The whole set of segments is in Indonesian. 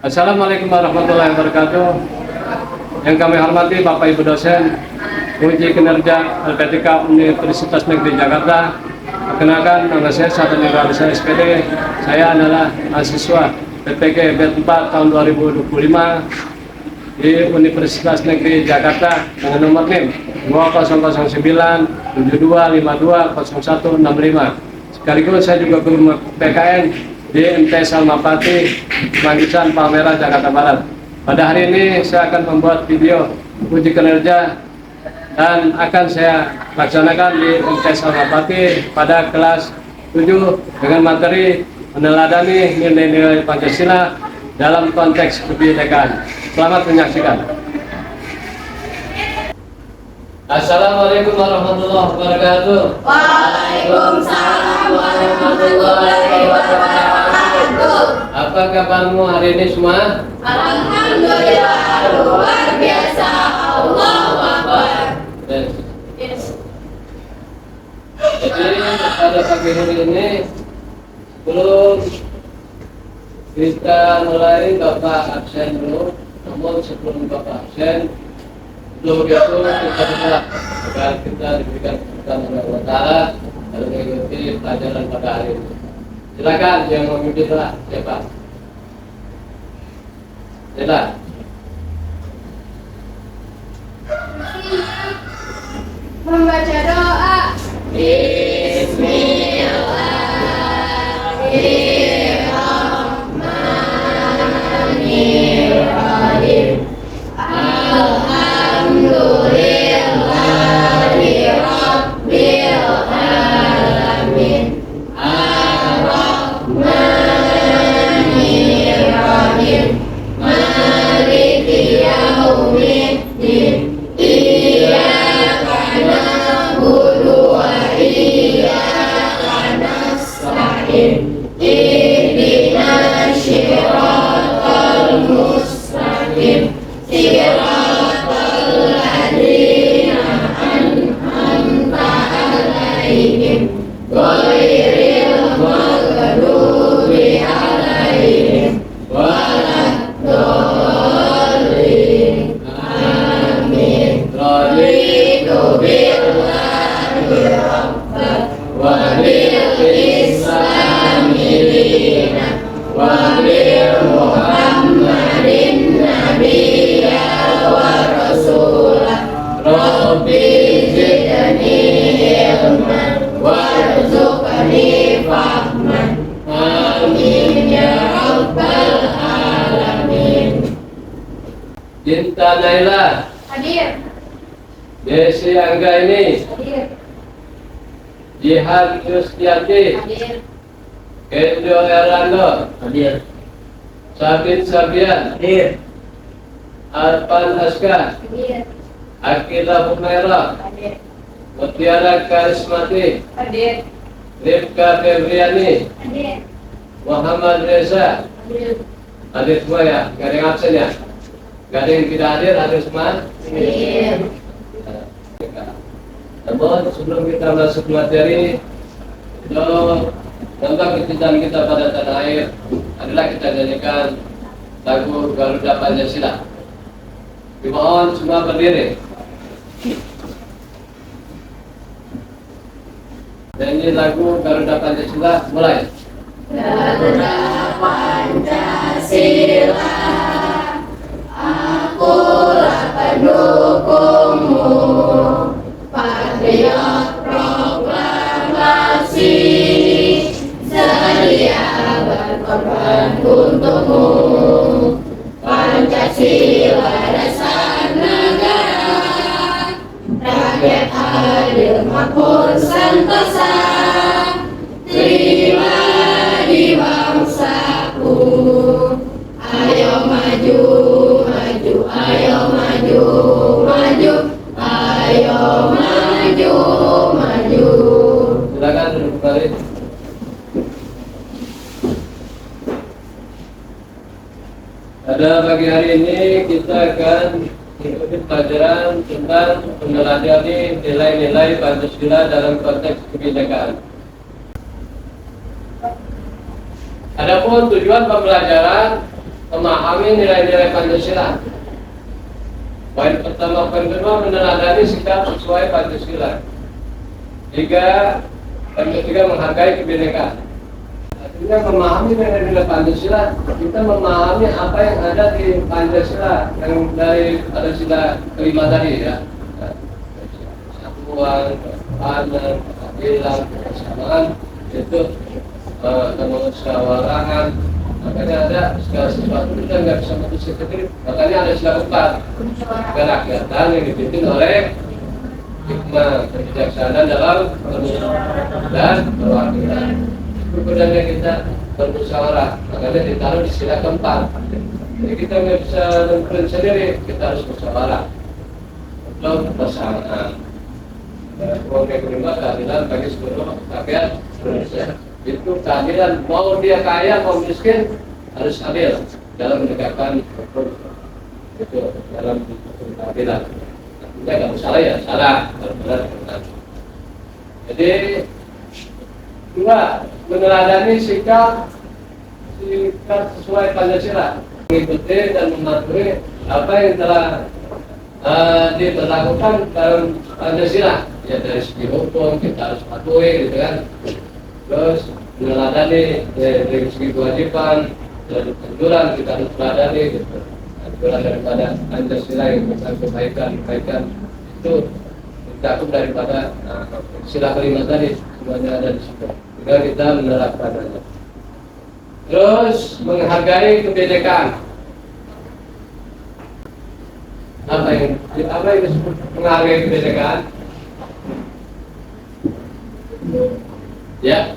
Assalamualaikum warahmatullahi wabarakatuh. Yang kami hormati Bapak Ibu dosen uji kinerja LPTK Universitas Negeri Jakarta. Perkenalkan, nama saya Satya Nuralisa SPD. Saya adalah mahasiswa PPG B4 tahun 2025 di Universitas Negeri Jakarta dengan nomor NIM 2009 7252 0165. Sekaligus saya juga guru PKN di MTS Almapati, Manggisan, Palmerah, Jakarta Barat. Pada hari ini saya akan membuat video uji kinerja dan akan saya laksanakan di MTS Almapati pada kelas 7 dengan materi meneladani nilai-nilai Pancasila dalam konteks kebinekaan. Selamat menyaksikan. Assalamualaikum warahmatullahi wabarakatuh. Waalaikumsalam warahmatullahi wabarakatuh. Apa kabarmu hari ini semua? Alhamdulillah, luar biasa. Allahu Akbar. Yes. Jadi pada pagi hari ini sebelum kita mulai Bapak absen dulu. Namun sebelum Bapak absen, sebelum itu kita berdoa agar kita diberikan kesulitan oleh Allah Ta'ala dalam mengikuti pelajaran pada hari ini. Silakan yang memimpin doa, siapa? Silakan. Membaca doa. Bismillahirrahmanirrahim. Alhamdulillahi Rabbil Alamin. Ar-Rahmanirrahim. Maliki yaumiddin. Iyyaka na'budu wa iyyaka nasta'in. Ihdinas siratal mustaqim. Siratal ladzina an'amta 'alaihim ghairil maghdubi 'alaihim waladdallin. Amin. Raditu billahi rabban wa bil islami dinan wa bil muhammadin nabiyya wa rasulah. Rabbi zidni ilman warzuqni fahman. Amin ya rabbal alamin. Cinta Naila, Hadir. Desi Anggaini, Hadir. Jihan Yustiati, Hadir. Kendro Erlando, Hadir. Sabit Sabian, Hadir. Arpan Aska, Hadir. Akila Humaira, Hadir. Mutiara Karismati, Hadir. Rifka Febriani, Hadir. Muhammad Reza. Hadir. Hadir semua ya, gak ada yang absen ya? Gak ada yang tidak hadir, hadir semua? Hadir. Namun sebelum kita masuk materi, tentang kecintaan kita pada tanah air adalah kita nyanyikan lagu Garuda Pancasila. Dimohon semua berdiri. Nyanyi lagu Garuda Pancasila, mulai. Garuda Pancasila, akulah pendukungmu. Patriot proklamasi, sedia berkorban untukmu. Pancasila dasar negara, rakyat adil makmur sentosa. Terima di bangsaku. Ayo maju, maju, ayo maju, maju, ayo maju, maju. Silakan duduk kembali. Pada pagi hari ini kita akan mengikuti pelajaran tentang meneladani nilai-nilai Pancasila dalam konteks kebinekaan. Adapun tujuan pembelajaran, pemahaman memahami nilai-nilai Pancasila. Poin pertama, poin kedua, meneladani sikap sesuai Pancasila. Poin ketiga, menghargai kebinekaan. Artinya memahami nilai-nilai Pancasila, kita memahami apa yang ada di Pancasila, yang dari Pancasila kelima tadi ya. Persatuan, keadilan, kebersamaan, itu kemusyawarahan. Makanya ada segala sesuatu kita nggak bisa putus sendiri. Makanya ada sila keempat, kerakyatan yang dipimpin oleh hikmah kebijaksanaan dalam dan perwakilan. Kemudiannya kita bermusyawarah, makanya ditaruh di sila keempat. Jadi kita nggak bisa nentuin sendiri, kita harus musyawarah untuk kebersamaan. Yang kelima, keadilan bagi seluruh rakyat Indonesia. Itu keadilan, mau dia kaya mau miskin harus adil dalam menegakkan hukum, itu dalam keadilan. Artinya nggak salah ya salah, benar. Jadi dua, meneladani sikap sesuai Pancasila, mengikuti dan mematuhi apa yang telah diberlakukan dalam Pancasila. Ya dari segi hukum kita harus patuhi, gitu kan. Terus meneladani dari segi kewajiban dan anjuran kita harus meneladani, gitu. Anjuran daripada Pancasila yang tentang kebaikan itu mencakup daripada sila kelima tadi, semuanya ada di situ. Sehingga kita menerapkannya. Terus menghargai kebinekaan. Apa yang disebut menghargai kebinekaan? Ya,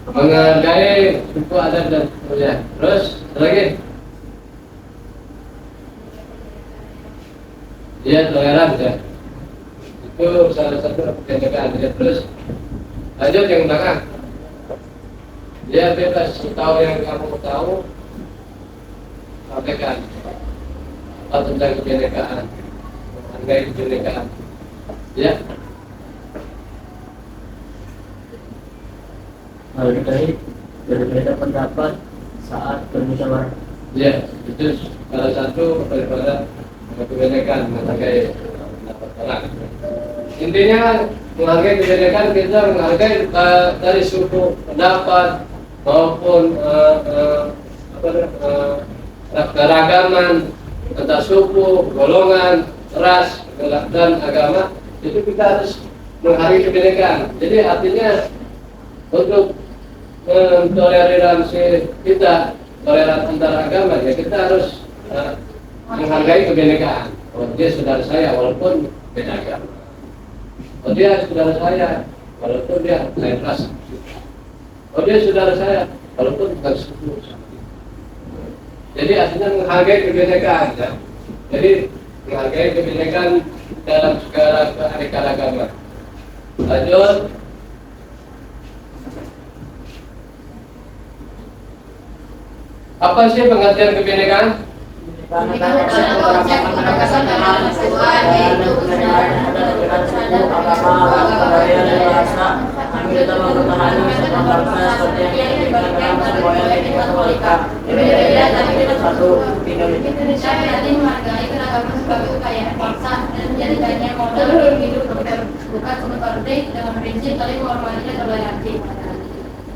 menghargai suku adat dan budaya. Terus lagi, ya toleran ya. Itu salah satu kebinekaan. Ya, terus lanjut yang belakang. Ya bebas tahu yang kamu tahu, sampaikan apa tentang kebinekaan, menghargai kebinekaan. Ya. Menghargai berbeda pendapat saat bermusyawarah. Ya, itu salah satu daripada kebinekaan, menghargai pendapat orang. Intinya menghargai kebinekaan, kita menghargai dari suku pendapat maupun keragaman antar suku, golongan, ras, dan agama, itu kita harus menghargai kebinekaan. Jadi artinya untuk mentoleransi kita, toleran antar agama, ya kita harus menghargai kebinekaan. Oh, dia saudara saya walaupun beda agama. Oh, dia saudara saya walaupun dia lain ras. Oh, dia saudara saya walaupun bukan suku. Jadi artinya menghargai kebinekaan. Ya. Jadi menghargai kebinekaan dalam segala keanekaragaman. Lanjut. Apa sih pengertian kebinekaan?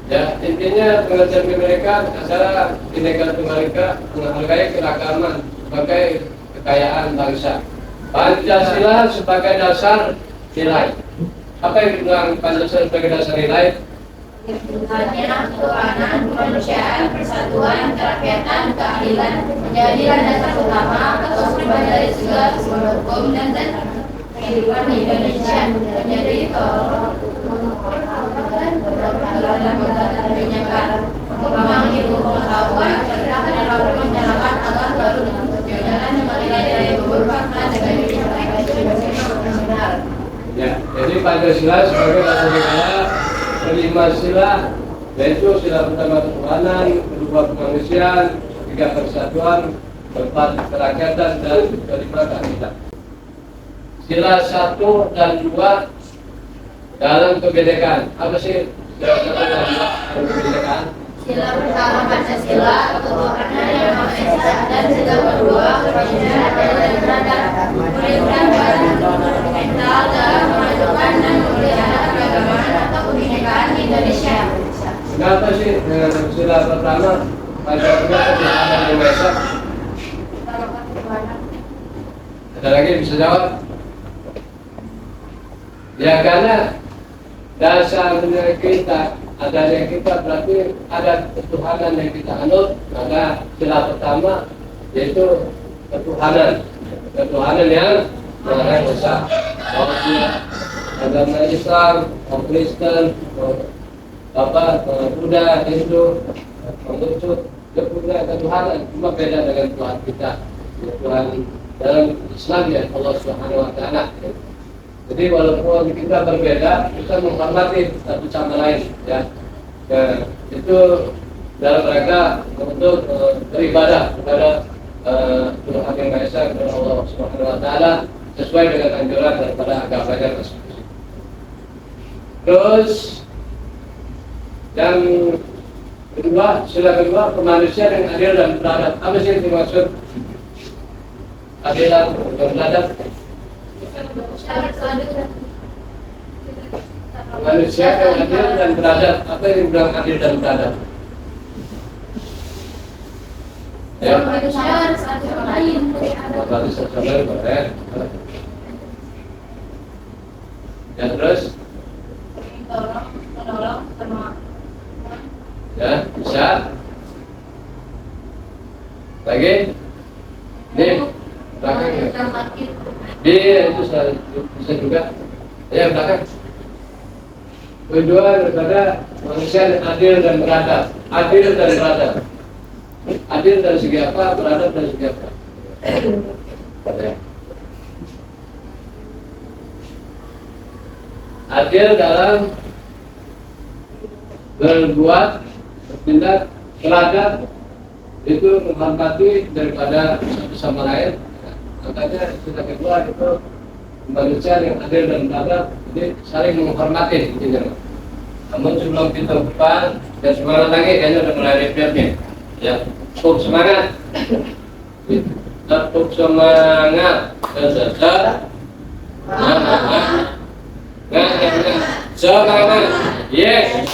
Ya, intinya pengertian kebinekaan adalah Bhinneka Tunggal Ika, menghargai keragaman sebagai kekayaan bangsa. Pancasila sebagai dasar nilai. Apa yang dibilang Pancasila sebagai dasar nilai? Ketuhanan, kemanusiaan, persatuan, kerakyatan, keadilan menjadi landasan utama atau sumber dari segala sumber hukum dan kehidupan di Indonesia. Menjadi kebijakan untuk memanggil pengetahuan serta dapat menyalakan alat baru jalan nilai-nilai berupa dengan benar. Ya, jadi Pancasila sebagai dasar nilai kelima sila, yaitu sila pertama ketuhanan, kedua kemanusiaan, tiga persatuan, keempat kerakyatan, dan kelima keadilan. Sila 1 dan 2 dalam kebinekaan. Apa sih sila 1 dan 2 dalam kebinekaan? Sila pertama Pancasila, ketuhanan yang Maha Esa, dan sila kedua kebajikan adil dan beradab, memberikan badan fundamental dalam memajukan dan memelihara keagamaan atau kebinekaan di Indonesia. Kenapa sih sila pertama Pancasila ketuhanan yang Maha Esa? Ada lagi bisa jawab? Ya karena dasarnya kita, adanya kita berarti ada ketuhanan yang kita anut. Maka sila pertama yaitu ketuhanan yang Maha Esa. Agama Islam, Kristen, Buddha, Hindu, Konghucu, dia punya ketuhanan, cuma beda dengan Tuhan kita. Tuhan dalam Islam ya Allah Subhanahu Wa Taala. Jadi walaupun kita berbeda, kita menghormati satu sama lain, ya. Itu dalam rangka untuk beribadah kepada Tuhan yang Maha Esa, kepada Allah Subhanahu Wa Taala sesuai dengan anjuran daripada agamanya masing-masing. Terus yang kedua, sila kedua, kemanusiaan yang adil dan beradab. Apa sih yang dimaksud adil dan beradab? Manusia yang adil dan beradab. Apa yang dibilang adil dan beradab? Ya, Manusia harus adil sama lain. berarti sesuai boleh. Ya terus, Menolong, bermakna. ya bisa. Lagi, nih, belakang. Iya, itu bisa juga. Ya belakang. Kedua daripada manusia yang adil dan beradab. Adil dan beradab. Adil dari segi apa? Beradab dari segi apa? Ya. Adil dalam berbuat, bertindak, beradab itu menghormati daripada satu sama lain. Makanya sila kedua itu manusia yang adil dan beradab, jadi saling menghormati intinya. Namun sebelum kita buka dan semangat lagi, kayaknya udah mulai refleksnya. Ya, tetap semangat. Tetap semangat. Semangat. Yes.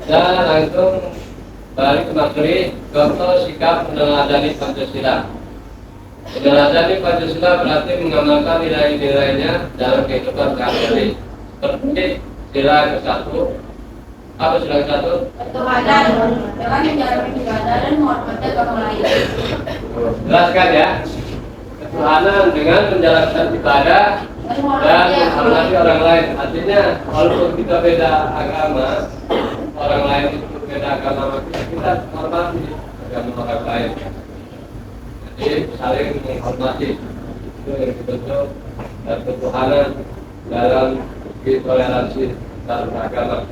Ya, langsung balik ke materi. Contoh sikap meneladani Pancasila. Meneladani Pancasila berarti mengamalkan nilai-nilainya dalam kehidupan sehari-hari. Seperti sila ke-1. Apa sila ke-1? Ketuhanan dengan menjalankan ibadah dan menghormati agama lain. Jelaskan ya. Ketuhanan dengan menjalankan ibadah dan menghormati orang lain. Artinya walaupun kita beda agama, orang lain itu beda agama, kita hormati agama orang lain. Jadi saling menghormati itu yang dibentuk dan ketuhanan dalam toleransi dalam agama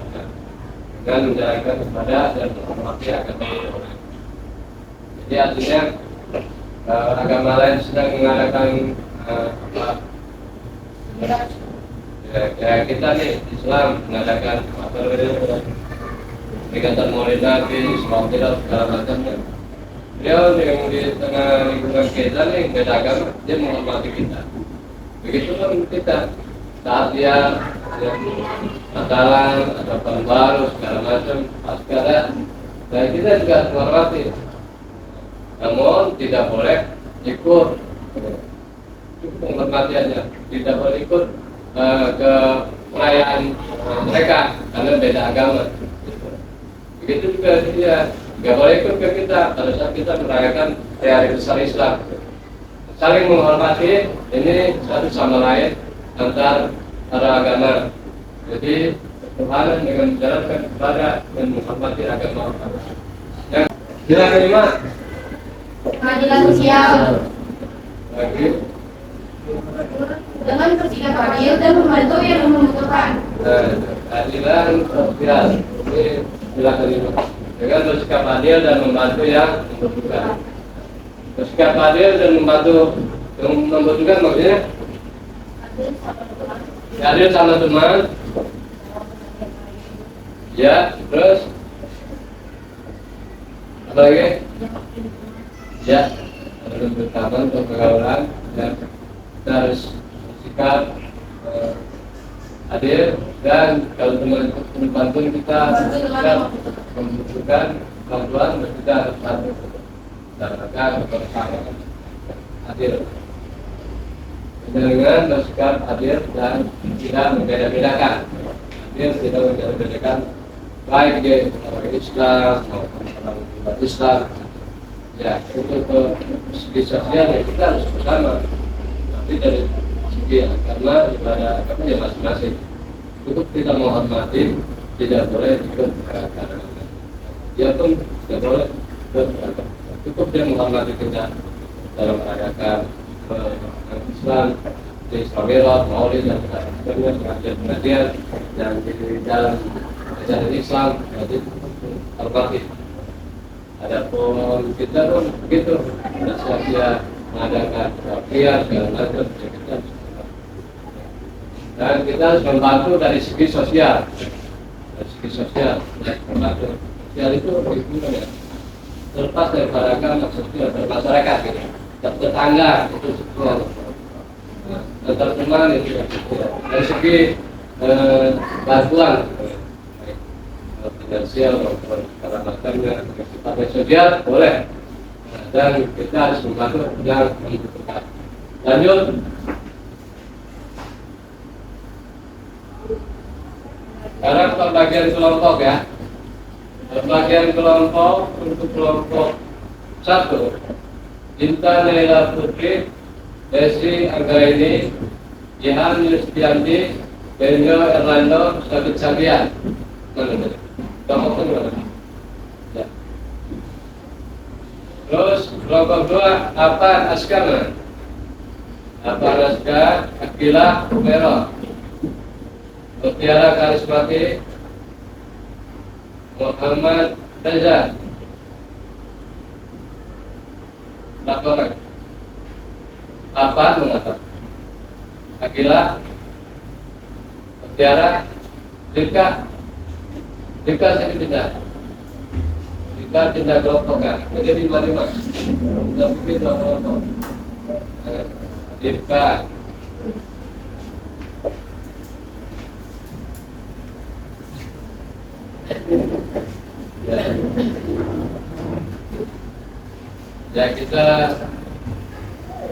dengan menjalankan ibadah dan menghormati agama orang lain. Jadi artinya agama lain sedang mengadakan ya kita nih Islam mengadakan kegiatan Maulid Nabi, sholat Idul segala macamnya. Beliau yang di tengah lingkungan kita nih beda agama, dia menghormati kita. Begitu kan kita saat dia Natalan atau tahun baru segala macam askara, dan kita juga menghormati. Namun tidak boleh ikut, cukup menghormatiannya, tidak boleh ikut ke perayaan mereka karena beda agama. Begitu juga dia nggak boleh ikut ke kita pada saat kita merayakan hari besar Islam. Saling menghormati ini satu sama lain antar para agama. Jadi Tuhan dengan menjalankan ibadah dan menghormati agama. Yang kelima, Keadilan sosial lagi dengan bersikap adil dan membantu yang membutuhkan. keadilan sosial ini sila kelima. Dengan bersikap adil dan membantu yang membutuhkan. Bersikap adil dan membantu yang membutuhkan maksudnya adil sama teman, Ya, terus apa lagi? Ya, ada pertama untuk pergaulan dan kita harus bersikap hadir, dan kalau teman-teman kita membutuhkan bantuan, kita harus hadir dan akan bersama hadir dengan bersikap hadir dan tidak membeda-bedakan. Hadir tidak membeda-bedakan baik di orang Islam maupun orang umat Islam. Ya, untuk segi sosial ya kita harus bersama, tapi dari segi agama ibadah agama ya masing-masing. Untuk kita menghormati, tidak boleh ikut beragama. Dia pun tidak boleh ikut beragama. Cukup dia menghormati kita dalam merayakan Islam di Islamiyah, Maulid dan sebagainya, pengajian-pengajian dan di dalam ajaran Islam, jadi hormati. Adapun kita pun begitu, pada dia mengadakan tauhid segala macam, kita dan kita harus membantu dari segi sosial. Dari segi sosial, membantu sosial itu ya, terlepas daripada agama, sosial bermasyarakat, gitu. Tetangga itu sosial, antar teman itu sosial. Dari segi bantuan finansial maupun segala macamnya, sifatnya sosial boleh, dan kita harus membantu yang dibutuhkan. Lanjut. Sekarang pembagian kelompok ya. Pembagian kelompok untuk kelompok 1, Intan Naila Putri, Desi Anggaini, Jihan Yustianti, Benjo Erlando, Sabit Sabian. Mana? Kelompok kedua. Ya. Terus kelompok 2, Afan Askar, Afan Askar, Akila Merah, Mutiara Karismati, Muhammad Reza. Laporan. Apa mengatakan? Akila, Mutiara, Dika saya tidak. Dika tidak kelompok kan? Jadi 5-5. Tidak mungkin kelompok. Dika. Ya kita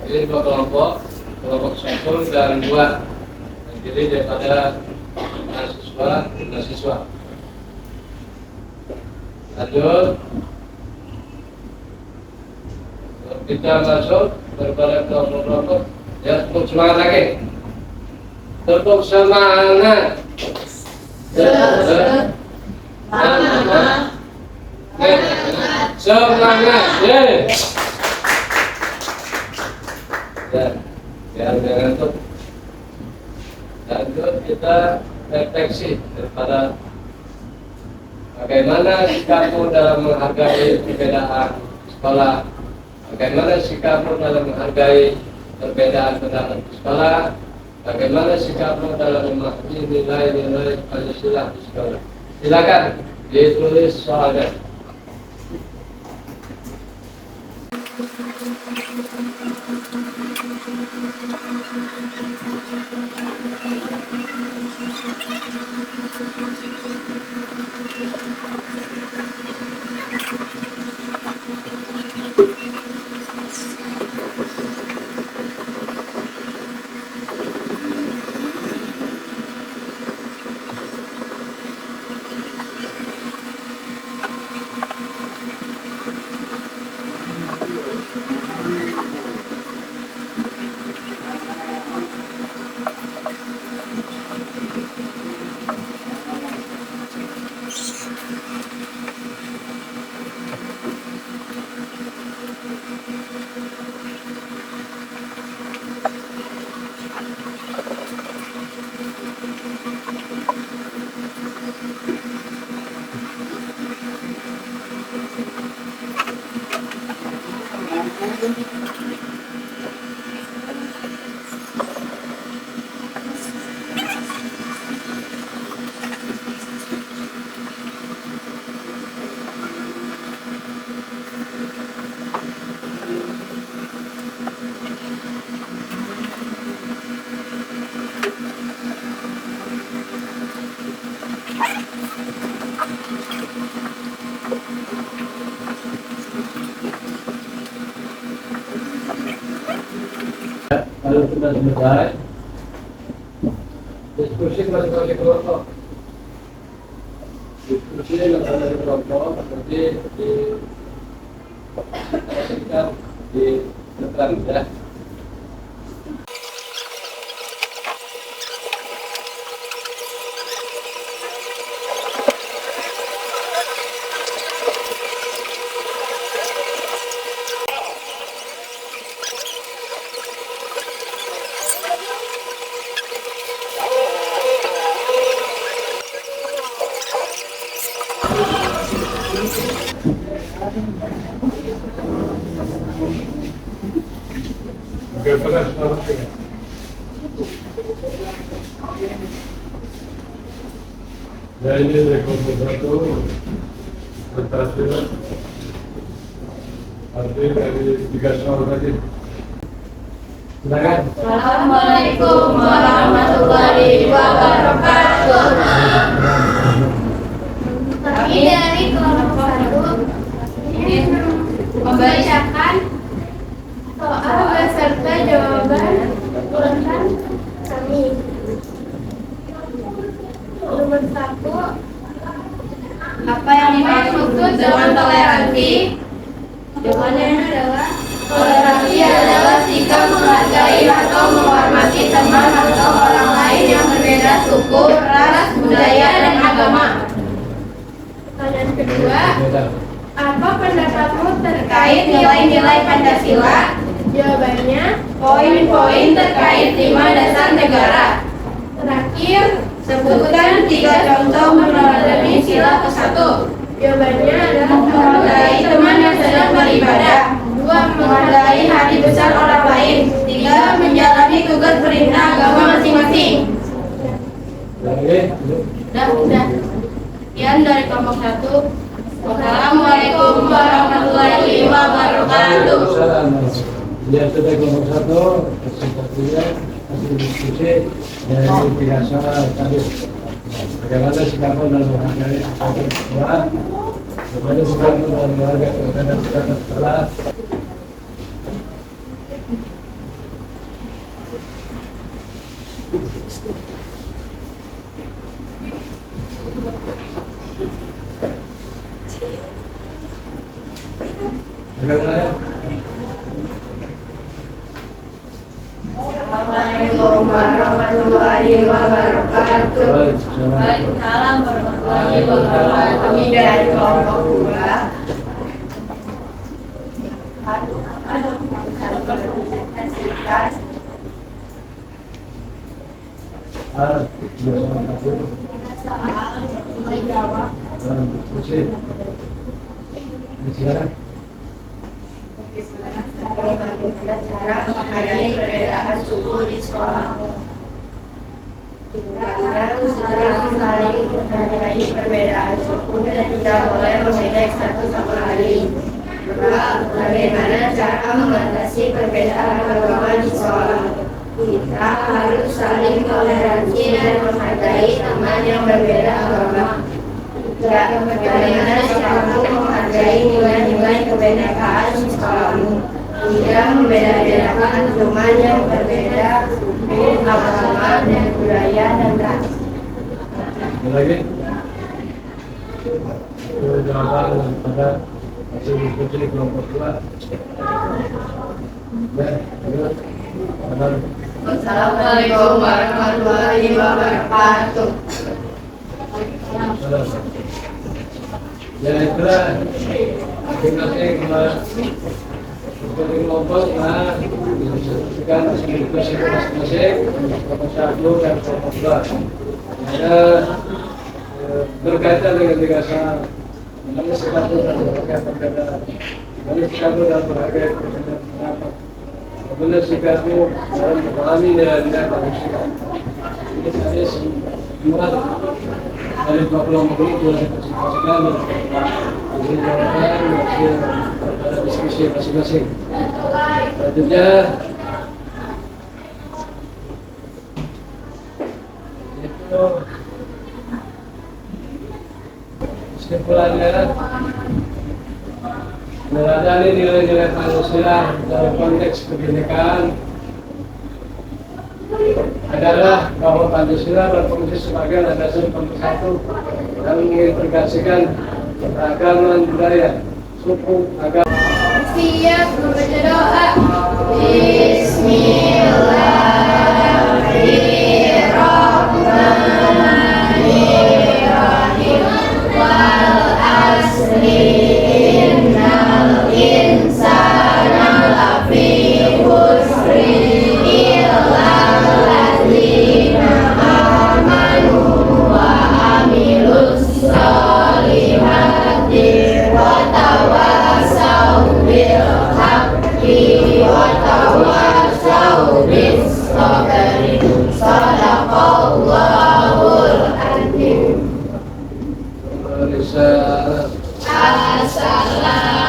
pilih 2 kelompok, kelompok 1 dan 2, jadi daripada mahasiswa. Lanjut, kita masuk kepada kelompok-kelompok. Ya, tepuk semangat lagi. Tepuk semangat. Semangat, ya, biar jangan ngantuk. Lanjut kita refleksi daripada bagaimana sikapmu dalam menghargai perbedaan sekolah, bagaimana sikapmu dalam menghargai perbedaan pendapat sekolah, bagaimana sikapmu dalam memahami nilai-nilai Pancasila di sekolah. Silakan ditulis soalnya. Kalau sudah selesai, diskusi masing-masing kelompok. Diskusi masing-masing kelompok nanti di depan ya. Ya ini dari kelompok satu berhasil arti dari 3 soal tadi. Silakan. Assalamualaikum warahmatullahi wabarakatuh. Kami dari kelompok 1 ingin membacakan soal beserta jawaban urutan kami. Nomor 1, apa yang dimaksud dengan toleransi? Jawabannya adalah toleransi adalah sikap menghargai atau menghormati teman atau orang lain yang berbeda suku, ras, budaya, dan agama. Pertanyaan kedua, apa pendapatmu terkait nilai-nilai Pancasila? Jawabannya, poin-poin terkait 5 dasar negara. Terakhir, sebutkan 3 contoh meneladani sila ke-1. Jawabannya adalah menghargai teman yang sedang beribadah. 2. Menghargai hari besar orang lain. 3. Menjalani tugas perintah agama masing-masing. Udah. Sekian dari kelompok 1. Wassalamualaikum warahmatullahi wabarakatuh. Ya sudah kelompok 1, presentasinya hasil diskusi dari 3 soal tadi. Bagaimana sikap dalam menghargai sekolah, bagaimana sikap dalam menghargai terhadap sekolah. Assalamualaikum warahmatullahi wabarakatuh. Waalaikumsalam warahmatullahi wabarakatuh. Kami dari kelompok 2. Cara menghargai perbedaan suku di sekolah. Kita harus saling menghargai perbedaan suku dan tidak boleh memilih satu sama lain. Bagaimana cara mengatasi perbedaan agama di sekolah? Kita harus saling toleransi dan menghargai teman yang berbeda agama. Bagaimana caramu menghargai nilai-nilai kebinekaan di sekolahmu? Tidak membeda-bedakan teman yang berbeda suku, agama, dan budaya dan ras. Lagi, jawaban pada hasil diskusi kelompok 2. Wassalamualaikum warahmatullahi wabarakatuh. Ya itulah masing-masing kelompok disebutkan diskusi masing-masing kelompok 1 dan kelompok 2. Ada berkaitan dengan 3 soal. Bagaimana sikap dalam menghargai perbedaan? Bagaimana sikap dalam menghargai perbedaan pendapat? Bagaimana sikapmu dalam memahami nilai-nilai manusia? Ini saya semua dari 2 kelompok ini telah dipresentasikan. Ini jawaban hasil pada diskusi masing-masing. Selanjutnya itu kesimpulannya, meneladani nilai-nilai Pancasila dalam konteks pendidikan adalah bahwa Pancasila berfungsi sebagai landasan pemersatu dan mengintegrasikan keragaman budaya, suku, agama. Siap membaca doa. Bismillahirrahmanirrahim. Wal asri innal insana lafi khusri illa alladzina amanu wa amilus solihati wa tawassaw bil haqqi wa tawassaw bis sabri. Shadaqallahul adzim. Assalamualaikum.